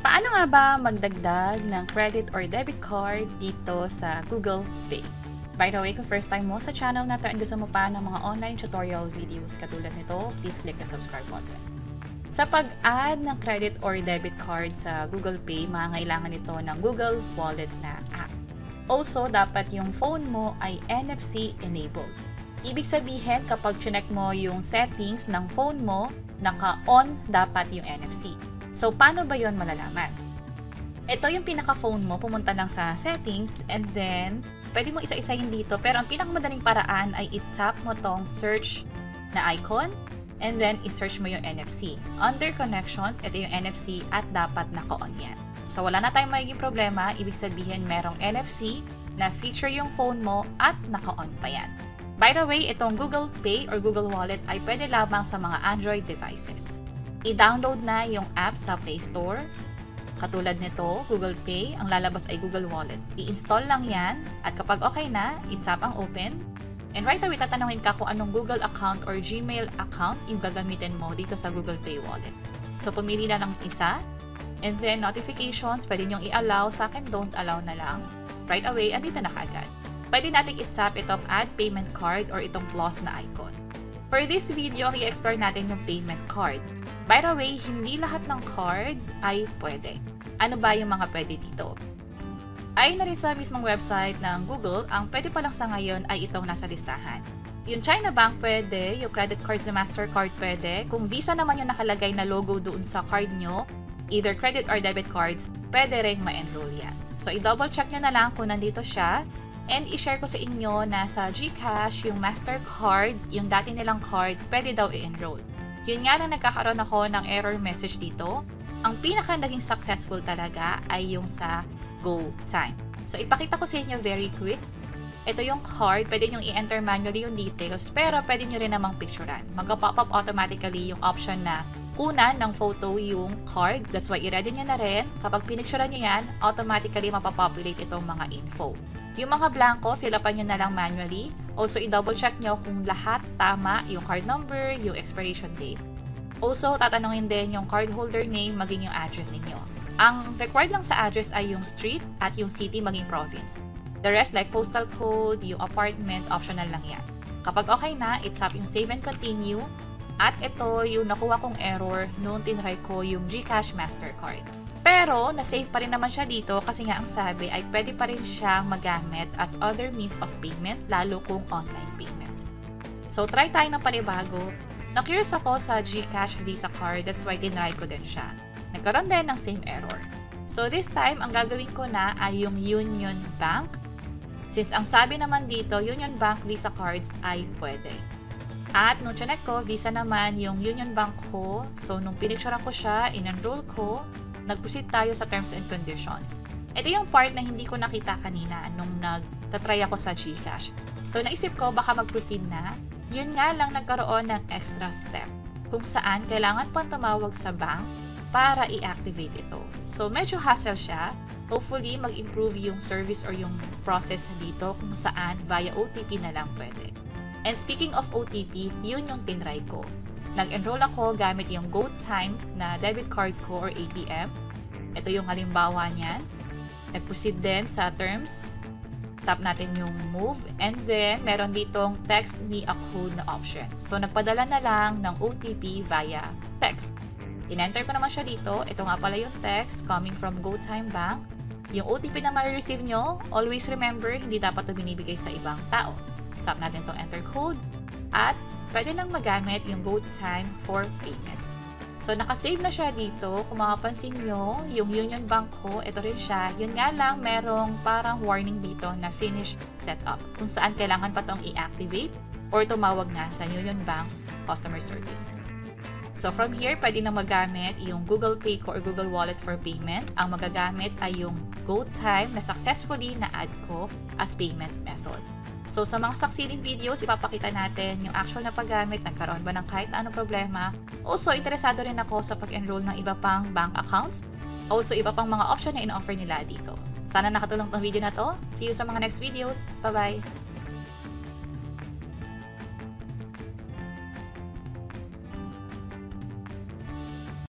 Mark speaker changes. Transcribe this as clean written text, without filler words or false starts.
Speaker 1: Paano nga ba magdagdag ng credit or debit card dito sa Google Pay? By the way, kung first time mo sa channel na to and gusto mo pa ng mga online tutorial videos katulad nito, please click the subscribe button. Sa pag-add ng credit or debit card sa Google Pay, mangangailangan ito ng Google Wallet na app. Also, dapat yung phone mo ay NFC enabled. Ibig sabihin, kapag chinek mo yung settings ng phone mo, naka-on dapat yung NFC. So, paano ba yon malalaman? Ito yung pinaka-phone mo, pumunta lang sa settings, and then, pwede mo isa-isahin dito, pero ang pinakamadaling paraan ay i-tap mo tong search na icon, and then i-search mo yung NFC. Under connections, ito yung NFC at dapat naka-on yan. So, wala na tayong magiging problema, ibig sabihin merong NFC na feature yung phone mo at naka-on pa yan. By the way, itong Google Pay or Google Wallet ay pwede lamang sa mga Android devices. I-download na yung app sa Play Store. Katulad nito, Google Pay, ang lalabas ay Google Wallet. I-install lang yan at kapag okay na, i-tap ang open. And right away, tatanungin ka kung anong Google account or Gmail account yung gagamitin mo dito sa Google Pay Wallet. So, pumili na lang isa. And then, notifications, pwede nyong i-allow. Sa akin, don't allow na lang. Right away, andito na kaagad. Pwede natin i-tap itong add payment card or itong plus na icon. For this video, i-explore natin yung payment card. By the way, hindi lahat ng card ay pwede. Ano ba yung mga pwede dito? Ayon na rin sa mismong website ng Google, ang pwede pa lang sa ngayon ay itong nasa listahan. Yung China Bank pwede, yung credit cards na MasterCard pwede. Kung Visa naman yung nakalagay na logo doon sa card nyo, either credit or debit cards, pwede rin ma-enroll yan. So, i-double check nyo na lang kung nandito siya. And i-share ko sa inyo na sa GCash, yung MasterCard, yung dati nilang card, pwede daw i-enroll. Yun nga lang nagkakaroon ako ng error message dito. Ang pinaka naging successful talaga ay yung sa GoTime. So, ipakita ko sa inyo very quick. Ito yung card, pwede nyo i-enter manually yung details, pero pwede nyo rin namang picturean. Mag-pop up automatically yung option na kunan ng photo yung card. That's why i-ready nyo na rin. Kapag pinicturean nyo yan, automatically mapapopulate itong mga info. Yung mga blanco, fill upan nyo na lang manually. Also, i-double check nyo kung lahat tama, yung card number, yung expiration date. Also, tatanungin din yung cardholder name, maging yung address ninyo. Ang required lang sa address ay yung street at yung city, maging province. The rest, like postal code, yung apartment, optional lang yan. Kapag okay na, i-tap yung save and continue. At ito yung nakuha kong error noong tinry ko yung GCash MasterCard. Pero, na-save pa rin naman siya dito kasi nga ang sabi ay pwede pa rin siyang magamit as other means of payment, lalo kung online payment. So, try tayo ng panibago. Na-curious ako sa GCash Visa card, that's why tinry ko din siya. Nagkaroon din ng same error. So, this time, ang gagawin ko na ay yung Union Bank. Since ang sabi naman dito, Union Bank Visa cards ay pwede. At nung chinek ko, Visa naman yung Union Bank ko. So, nung pinicturean ko siya, in-enroll ko, nag-proceed tayo sa terms and conditions. Ito yung part na hindi ko nakita kanina nung nagtatry ako sa GCash. So, naisip ko baka mag-proceed na. Yun nga lang nagkaroon ng extra step kung saan kailangan pang tumawag sa bank para i-activate ito. So, medyo hassle siya. Hopefully, mag-improve yung service or yung process dito kung saan via OTP na lang pwede. And speaking of OTP, yun yung tinry ko. Nag-enroll ako gamit yung GoTime na debit card ko or ATM. Ito yung halimbawa niyan. Nag-proceed din sa terms. Tap natin yung move. And then, meron ditong text me a code na option. So, nagpadala na lang ng OTP via text. In-enter ko naman siya dito. Ito nga pala yung text coming from GoTime Bank. Yung OTP na ma-receive nyo, always remember, hindi dapat ito binibigay sa ibang tao. Tap natin itong enter code. At pwede nang magamit yung GoTime for payment. So, nakasave na siya dito. Kung makapansin nyo, yung Union Bank ko, ito rin siya. Yun nga lang, merong parang warning dito na finish setup. Kung saan kailangan pa itong i-activate or tumawag nga sa Union Bank Customer Service. So, from here, pwede na magamit yung Google Pay ko or Google Wallet for payment. Ang magagamit ay yung GoTime na successfully na-add ko as payment method. So, sa mga succeeding videos, ipapakita natin yung actual na paggamit, nagkaroon ba ng kahit na anong problema. Also, interesado rin ako sa pag-enroll ng iba pang bank accounts. Also, iba pang mga option na in-offer nila dito. Sana nakatulong tong video na to. See you sa mga next videos. Bye-bye!